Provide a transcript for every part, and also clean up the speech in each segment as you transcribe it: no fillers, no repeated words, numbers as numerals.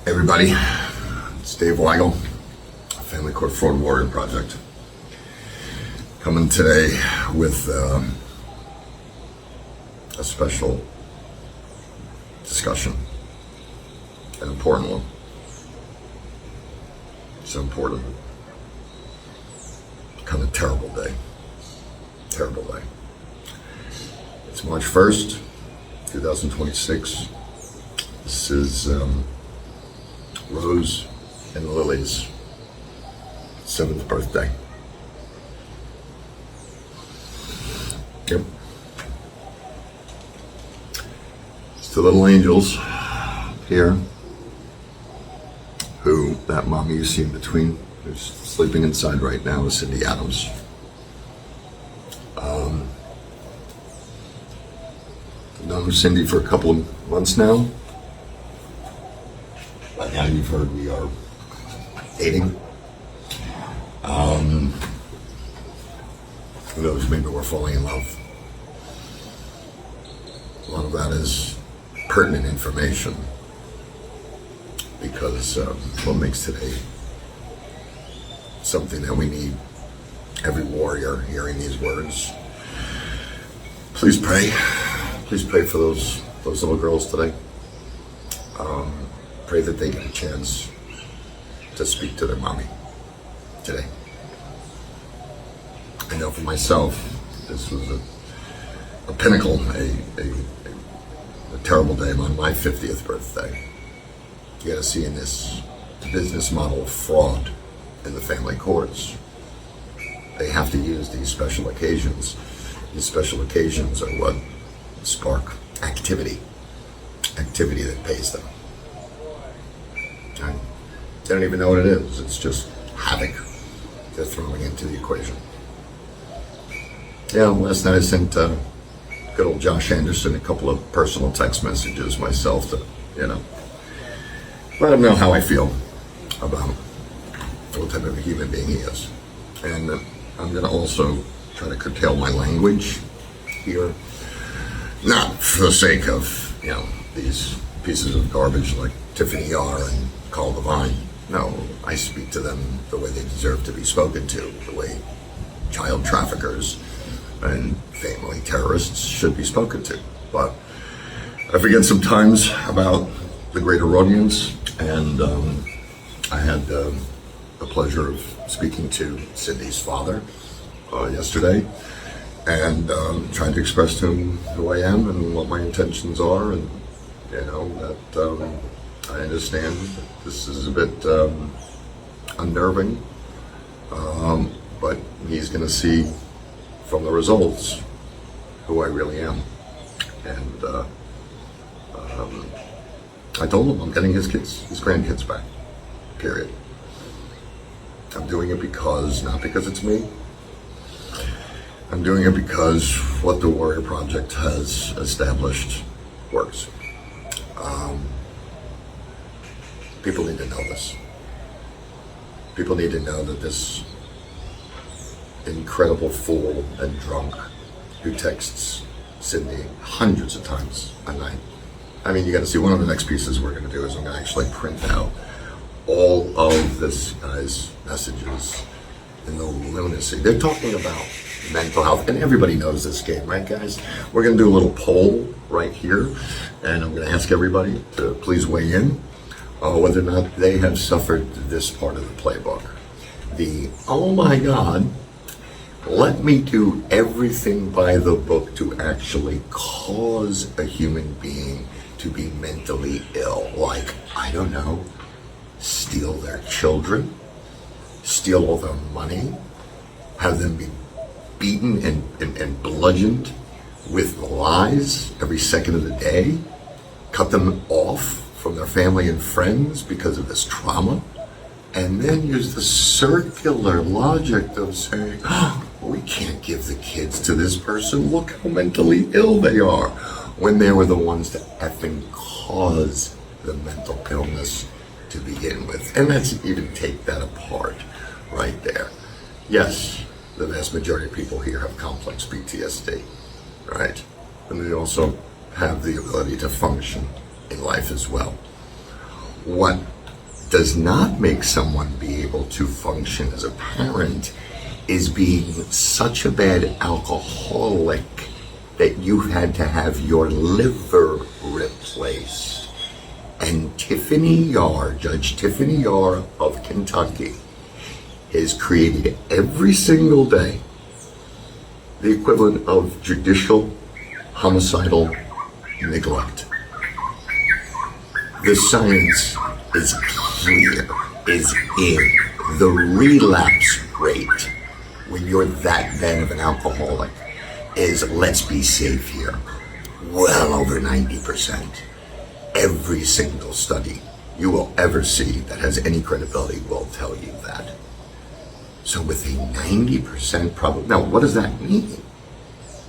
Everybody, it's Dave Weigel, Family Court Fraud Warrior Project, coming today with a special discussion, an important one. It's important, kind of terrible day. It's March 1st, 2026. This is Rose and Lily's 7th birthday. Yep. It's the little angels here who that mommy you see in between, who's sleeping inside right now, is Cindy Adams. I've known Cindy for a couple of months now. By now you've heard we are dating. Who knows, maybe we're falling in love. A lot of that is pertinent information because what makes today something that we need every warrior hearing these words. Please pray for those little girls today. Pray that they get a chance to speak to their mommy today. I know for myself, this was a pinnacle, a terrible day on my 50th birthday. You gotta see in this business model of fraud in the family courts. They have to use these special occasions. These special occasions are what spark activity that pays them. They don't even know what it is. It's just havoc they're throwing into the equation. Yeah, last night I sent good old Josh Anderson a couple of personal text messages myself to, let him know how I feel about what type of a human being he is. And I'm going to also try to curtail my language here, not for the sake of, these pieces of garbage like Tiffany, Yahr, and Carl Devine. No, I speak to them the way they deserve to be spoken to, the way child traffickers and family terrorists should be spoken to. But I forget sometimes about the greater audience, and I had the pleasure of speaking to Cindy's father yesterday, and trying to express to him who I am and what my intentions are, and that I understand that this is a bit unnerving, but he's going to see from the results who I really am. And I told him I'm getting his grandkids back, period. I'm doing it not because it's me. I'm doing it because what the Warrior Project has established works. People need to know this. People need to know that this incredible fool and drunk who texts Cindy hundreds of times a night. I mean, you got to see one of the next pieces we're going to do is I'm going to actually print out all of this guy's messages and the lunacy. They're talking about mental health, and everybody knows this game, right, guys? We're going to do a little poll right here, and I'm going to ask everybody to please weigh in whether or not they have suffered this part of the playbook. Oh my God, let me do everything by the book to actually cause a human being to be mentally ill. Like, I don't know, steal their children, steal all their money, have them be beaten and bludgeoned with lies every second of the day, cut them off from their family and friends because of this trauma, and then use the circular logic of saying, we can't give the kids to this person, look how mentally ill they are, when they were the ones to effing cause the mental illness to begin with. And let's even take that apart right there. Yes, the vast majority of people here have complex PTSD, right? And they also have the ability to function in life as well. What does not make someone be able to function as a parent is being such a bad alcoholic that you had to have your liver replaced. And Tiffany Yahr, Judge Tiffany Yahr of Kentucky, is created every single day the equivalent of judicial homicidal neglect. The science is clear, is in. The relapse rate when you're that bad of an alcoholic is, let's be safe here, well over 90%. Every single study you will ever see that has any credibility will tell you that. So with a 90% probability, now what does that mean?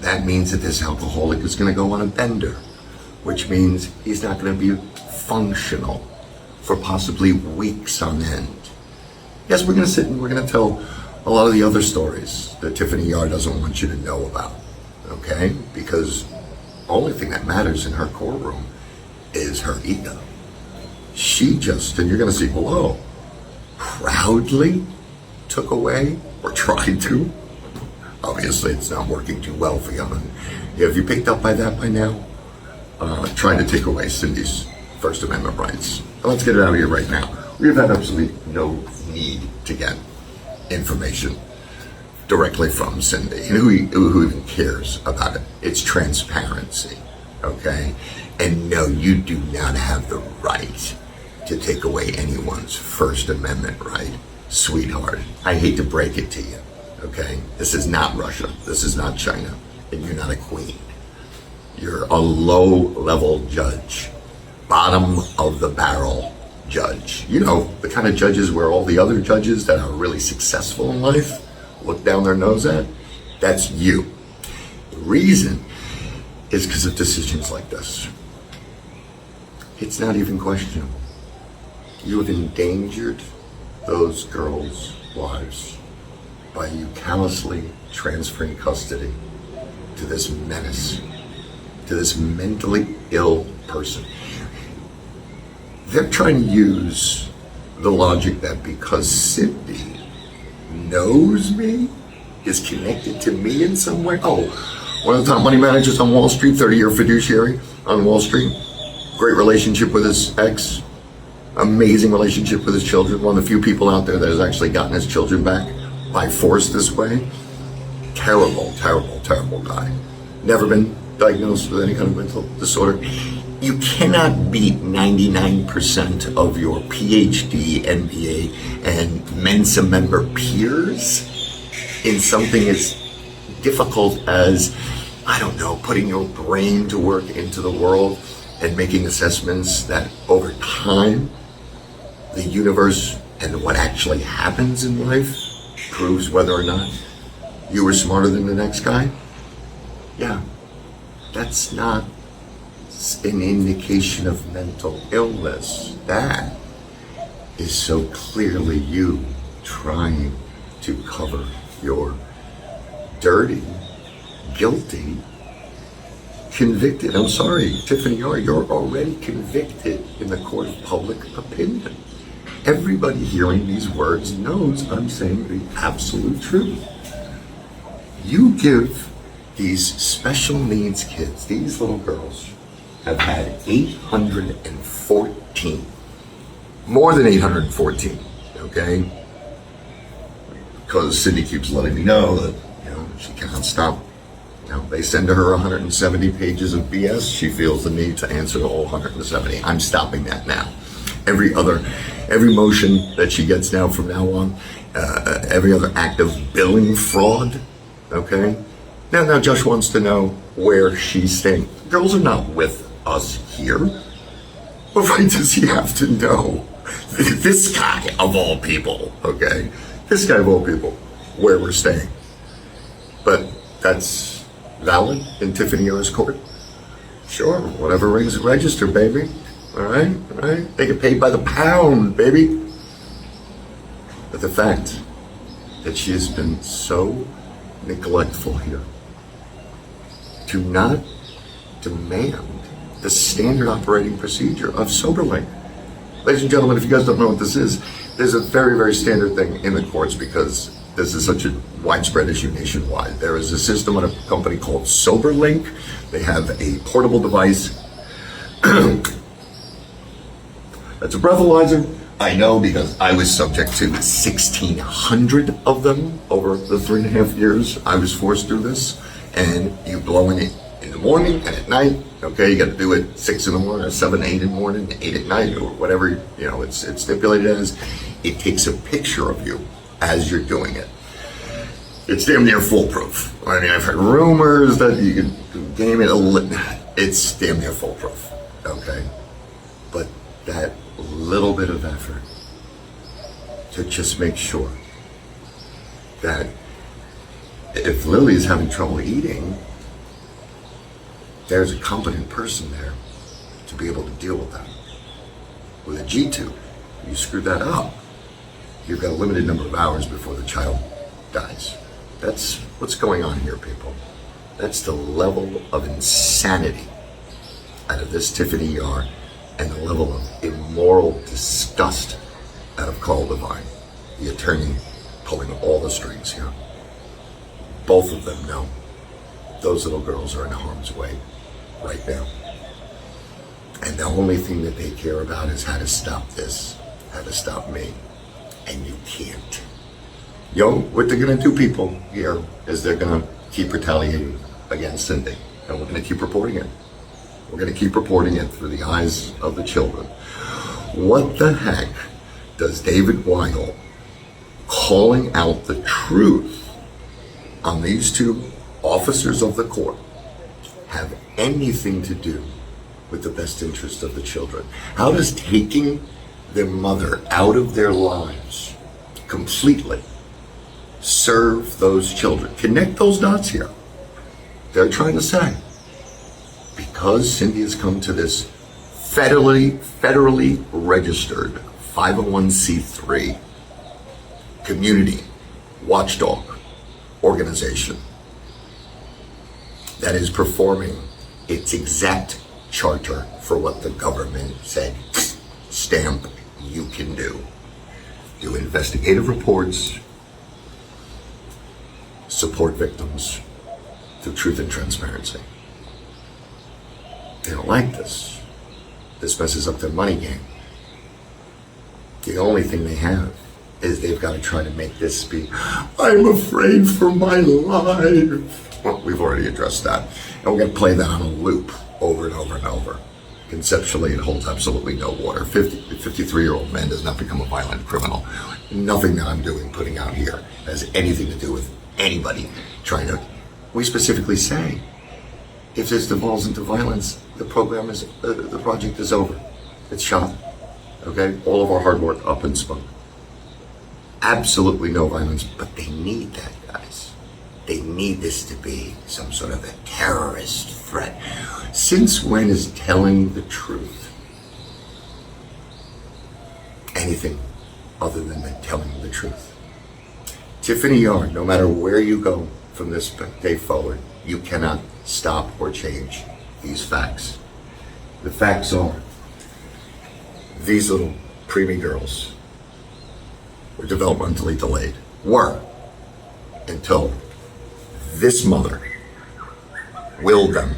That means that this alcoholic is going to go on a bender, which means he's not going to be functional for possibly weeks on end. Yes, we're going to sit and we're going to tell a lot of the other stories that Tiffany Yahr doesn't want you to know about, okay? Because the only thing that matters in her courtroom is her ego. She just, and you're going to see below, proudly took away, or tried to. Obviously, it's not working too well for you. And have you picked up by that by now? Trying to take away Cindy's First Amendment rights. But let's get it out of here right now. We've had absolutely no need to get information directly from Cindy. And who even cares about it? It's transparency, okay? And no, you do not have the right to take away anyone's First Amendment right. Sweetheart, I hate to break it to you, okay? This is not Russia. This is not China. And you're not a queen. You're a low-level judge, bottom of the barrel judge. You know, the kind of judges where all the other judges that are really successful in life look down their nose at. That's you. The reason is because of decisions like this. It's not even questionable. You have endangered those girls' lives by you callously transferring custody to this menace, to this mentally ill person. They're trying to use the logic that because Cindy knows me, is connected to me in some way. Oh, one of the top money managers on Wall Street, 30-year fiduciary on Wall Street, great relationship with his ex, amazing relationship with his children, one of the few people out there that has actually gotten his children back by force this way. Terrible, terrible, terrible guy. Never been diagnosed with any kind of mental disorder. You cannot beat 99% of your PhD, MBA, and Mensa member peers in something as difficult as, I don't know, putting your brain to work into the world and making assessments that over time, the universe and what actually happens in life proves whether or not you were smarter than the next guy. Yeah, that's not an indication of mental illness. That is so clearly you trying to cover your dirty, guilty, convicted. I'm sorry, Tiffany Yahr, you're already convicted in the court of public opinion. Everybody hearing these words knows I'm saying the absolute truth. You give these special needs kids, these little girls, have had 814, more than 814, okay? Because Cindy keeps letting me know that, she cannot stop. They send her 170 pages of BS. She feels the need to answer the whole 170. I'm stopping that now. Every motion that she gets now from now on, every other act of billing fraud, okay? Now Josh wants to know where she's staying. Girls are not with us here. What right does he have to know? This guy of all people, okay? This guy of all people, where we're staying. But that's valid in Tiffany Yahr's court? Sure, whatever rings the register, baby. All right? They get paid by the pound, baby. But the fact that she has been so neglectful here to not demand the standard operating procedure of sobering. Ladies and gentlemen, if you guys don't know what this is, there's a very, very standard thing in the courts because this is such a widespread issue nationwide. There is a system at a company called SoberLink. They have a portable device. That's a breathalyzer. I know because I was subject to 1,600 of them over the 3.5 years I was forced through this. And you blow in it in the morning and at night. Okay, you got to do it 6 in the morning, or 7, 8 in the morning, 8 at night, or whatever it's stipulated as. It takes a picture of you as you're doing it. It's damn near foolproof. I mean, I've heard rumors that you could game it it's damn near foolproof. Okay, but that little bit of effort to just make sure that if Lily is having trouble eating, there's a competent person there to be able to deal with that. With a G-tube, you screw that up, you've got a limited number of hours before the child dies. That's what's going on here, people. That's the level of insanity out of this Tiffany Yahr and the level of immoral disgust out of Carl Devine, the attorney pulling all the strings here. Both of them know those little girls are in harm's way right now. And the only thing that they care about is how to stop this, how to stop me. And you can't. What they're gonna do, people, here, is they're gonna keep retaliating against Cindy. And we're gonna keep reporting it. We're gonna keep reporting it through the eyes of the children. What the heck does David Weil calling out the truth on these two officers of the court have anything to do with the best interest of the children? How does taking their mother out of their lives completely serve those children? Connect those dots here. They're trying to say, because Cindy has come to this federally registered 501c3 community watchdog organization that is performing its exact charter for what the government said, stamp, you can do. Do investigative reports, support victims through truth and transparency. They don't like this. This messes up their money game. The only thing they have is they've got to try to make this be, I'm afraid for my life. Well, we've already addressed that. And we're going to play that on a loop over and over and over. Conceptually, it holds absolutely no water. 53-year-old man does not become a violent criminal. Nothing that I'm doing, putting out here, has anything to do with anybody trying to. We specifically say, if this devolves into violence, the project is over. It's shot. Okay? All of our hard work up in smoke. Absolutely no violence, but they need that, guys. They need this to be some sort of a terrorist threat. Since when is telling the truth anything other than telling the truth? Tiffany Yahr, no matter where you go from this day forward, you cannot stop or change these facts. The facts are, these little preemie girls were developmentally delayed. Were. Until this mother willed them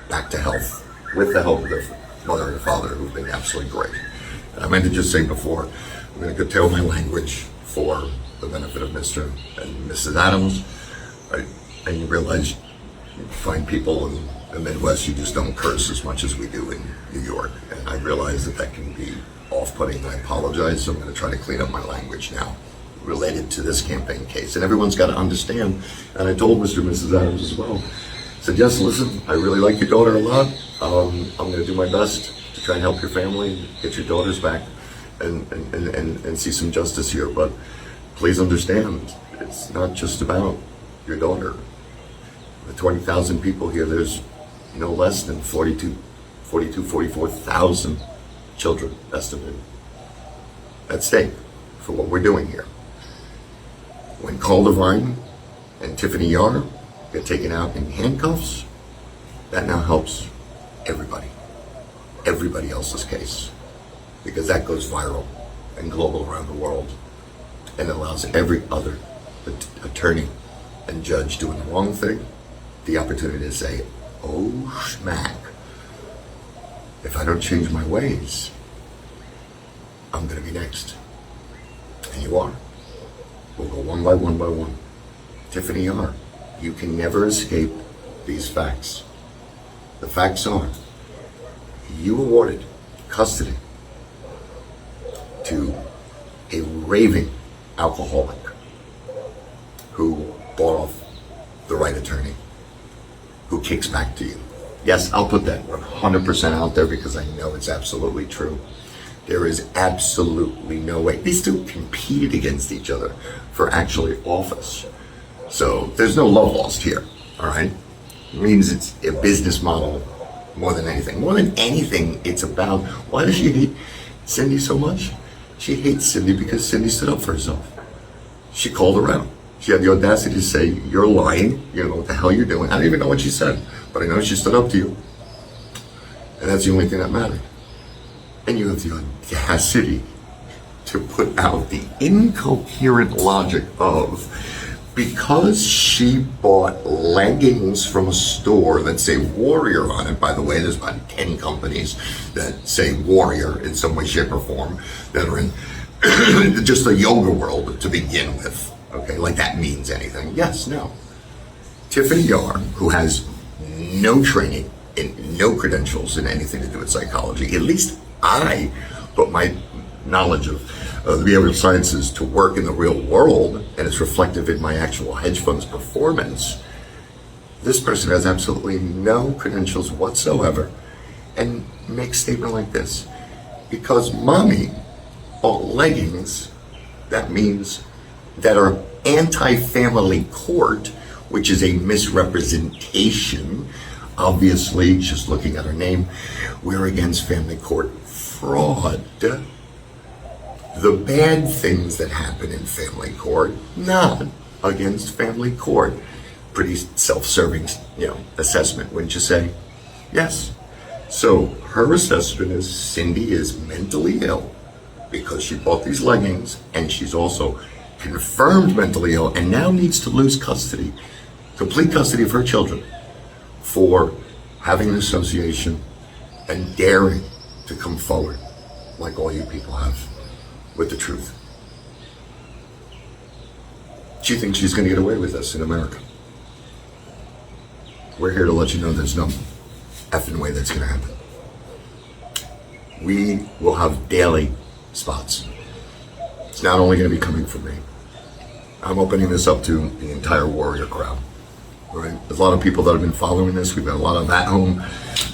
back to health with the help of their mother and father, who've been absolutely great. And I meant to just say before, I'm going to curtail my language for the benefit of Mr. and Mrs. Adams. And you realize you find people in the Midwest who just don't curse as much as we do in New York. And I realize that can be off-putting. I apologize, so I'm going to try to clean up my language now related to this campaign case. And everyone's got to understand, and I told Mr. and Mrs. Adams as well, I said, yes, listen, I really like your daughter a lot. I'm going to do my best to try and help your family, get your daughters back, and see some justice here. But please understand, it's not just about your daughter. The 20,000 people here, there's no less than 44,000 children estimated at stake for what we're doing here. When Carl Devine and Tiffany Yahr get taken out in handcuffs, that now helps everybody else's case. because that goes viral and global around the world, and allows every other attorney and judge doing the wrong thing the opportunity to say, oh schmack, if I don't change my ways, I'm going to be next. And you are. We'll go one by one by one. Tiffany, Yahr, you can never escape these facts. The facts are, you awarded custody to a raving alcoholic who bought off the right attorney, who kicks back to you. Yes, I'll put that 100% out there because I know it's absolutely true. There is absolutely no way. These two competed against each other for actually office. So there's no love lost here, all right? It means it's a business model more than anything. More than anything, it's about, why does she hate Cindy so much? She hates Cindy because Cindy stood up for herself. She called her out. She had the audacity to say, you're lying, you know what the hell you're doing. I don't even know what she said, but I know she stood up to you. And that's the only thing that mattered. And you have the audacity to put out the incoherent logic of, because she bought leggings from a store that say Warrior on it. By the way, there's about 10 companies that say Warrior in some way, shape, or form that are in just the yoga world to begin with. Okay, like that means anything. Yes, no. Tiffany Yahr, who has no training and no credentials in anything to do with psychology, at least I put my knowledge of the behavioral sciences to work in the real world, and it's reflective in my actual hedge fund's performance. This person has absolutely no credentials whatsoever and makes a statement like this. Because mommy bought leggings, that means that are anti-family court, which is a misrepresentation. Obviously, just looking at her name, we're against family court fraud. The bad things that happen in family court, not against family court. Pretty self-serving, assessment, wouldn't you say? Yes. So her assessment is Cindy is mentally ill because she bought these leggings, and she's also confirmed mentally ill and now needs to lose custody, complete custody of her children, for having an association and daring to come forward, like all you people have, with the truth. She thinks she's going to get away with this in America. We're here to let you know there's no effing way that's going to happen. We will have daily spots. It's not only going to be coming from me. I'm opening this up to the entire Warrior crowd. All right? There's a lot of people that have been following this. We've got a lot of at-home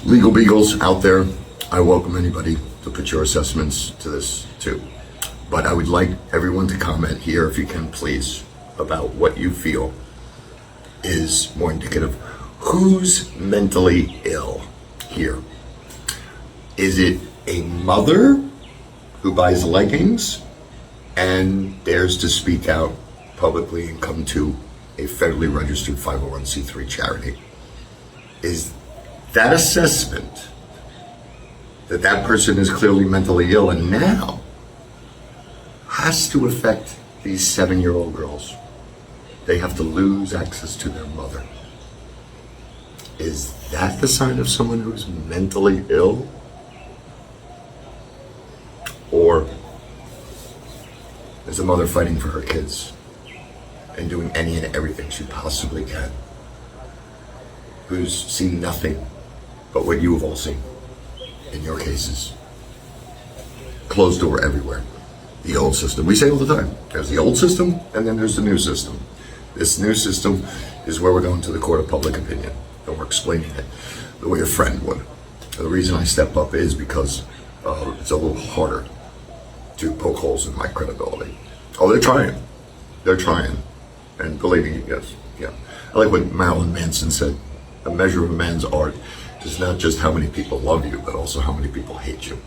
legal beagles out there. I welcome anybody to put your assessments to this too. But I would like everyone to comment here, if you can, please, about what you feel is more indicative. Who's mentally ill here? Is it a mother who buys leggings and dares to speak out publicly and come to a federally registered 501c3 charity? Is that assessment that that person is clearly mentally ill and now has to affect these 7-year-old girls? They have to lose access to their mother. Is that the sign of someone who's mentally ill? Or is the mother fighting for her kids and doing any and everything she possibly can, who's seen nothing but what you have all seen in your cases? Closed door everywhere. The old system. We say all the time, there's the old system and then there's the new system. This new system is where we're going to the court of public opinion and we're explaining it the way a friend would. And the reason I step up is because it's a little harder to poke holes in my credibility. Oh, they're trying. They're trying. And believe me, yes, yeah. I like what Marilyn Manson said. A measure of a man's art is not just how many people love you, but also how many people hate you.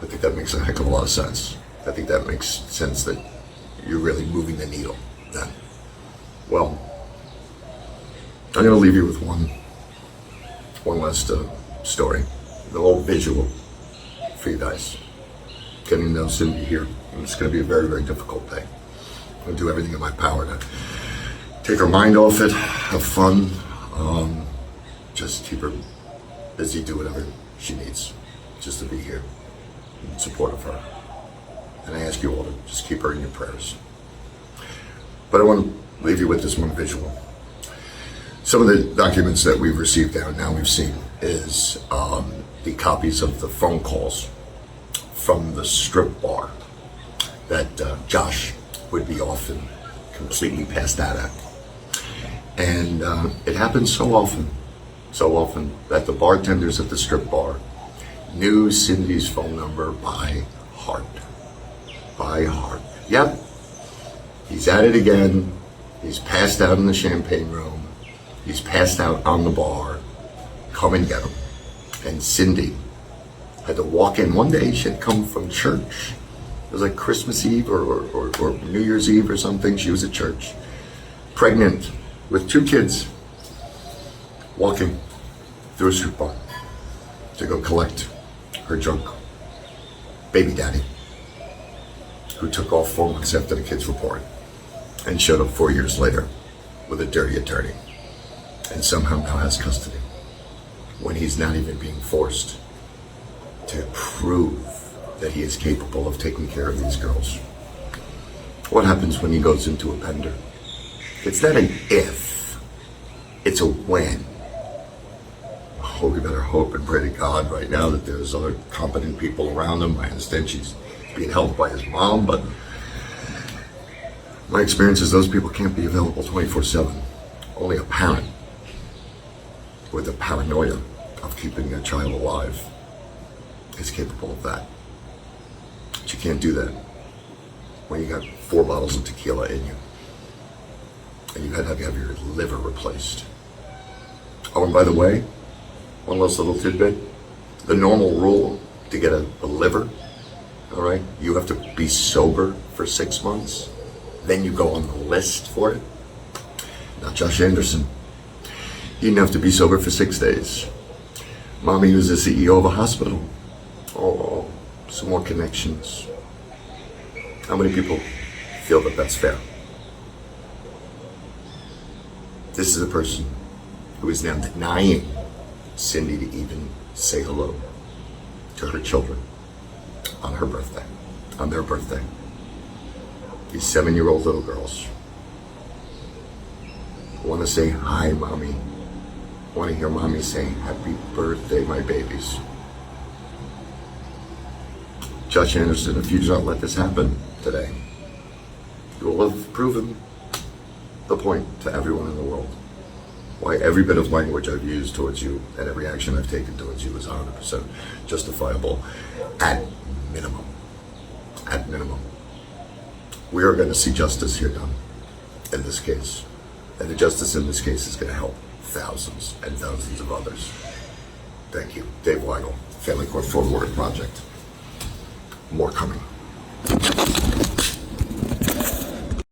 I think that makes a heck of a lot of sense. I think that makes sense that you're really moving the needle then. Well, I'm going to leave you with one last story, the whole visual for you guys. getting to know Cindy here. And it's going to be a very, very difficult day. I'm going to do everything in my power to take her mind off it, have fun, just keep her busy, do whatever she needs, just to be here in support of her. And I ask you all to just keep her in your prayers. But I want to leave you with this one visual. Some of the documents that we've received down now we've seen is the copies of the phone calls from the strip bar that Josh would be often completely passed out at. And it happens so often that the bartenders at the strip bar knew Cindy's phone number by heart. By heart. Yep, he's at it again. He's passed out in the champagne room. He's passed out on the bar. Come and get him. And Cindy had to walk in. One day she had come from church. It was like Christmas Eve or New Year's Eve or something. She was at church, pregnant with 2 kids, walking through a strip bar to go collect her drunk baby daddy, who took off 4 months after the kids were born and showed up 4 years later with a dirty attorney and somehow now has custody when he's not even being forced to prove that he is capable of taking care of these girls. What happens when he goes into a bender? It's not an if, it's a when. Oh, we better hope and pray to God right now that there's other competent people around him. I understand she's being helped by his mom, but my experience is those people can't be available 24/7. Only a parent with the paranoia of keeping their child alive is capable of that. But you can't do that when you got 4 bottles of tequila in you and you had to have your liver replaced. Oh, and by the way, one last little tidbit. The normal rule to get a liver, all right, you have to be sober for 6 months. Then you go on the list for it. Now, Josh Anderson, he didn't have to be sober for 6 days. Mommy was the CEO of a hospital. Oh, some more connections. How many people feel that that's fair? This is a person who is now denying Cindy to even say hello to her children on her birthday, on their birthday. These 7-year-old little girls want to say hi, Mommy. Want to hear Mommy saying happy birthday, my babies. Judge Anderson, if you do not let this happen today, you will have proven the point to everyone in the world why every bit of language I've used towards you and every action I've taken towards you is 100% justifiable at minimum. At minimum. We are going to see justice here done in this case. And the justice in this case is going to help thousands and thousands of others. Thank you. Dave Weigel, Family Court Forward Project. More coming.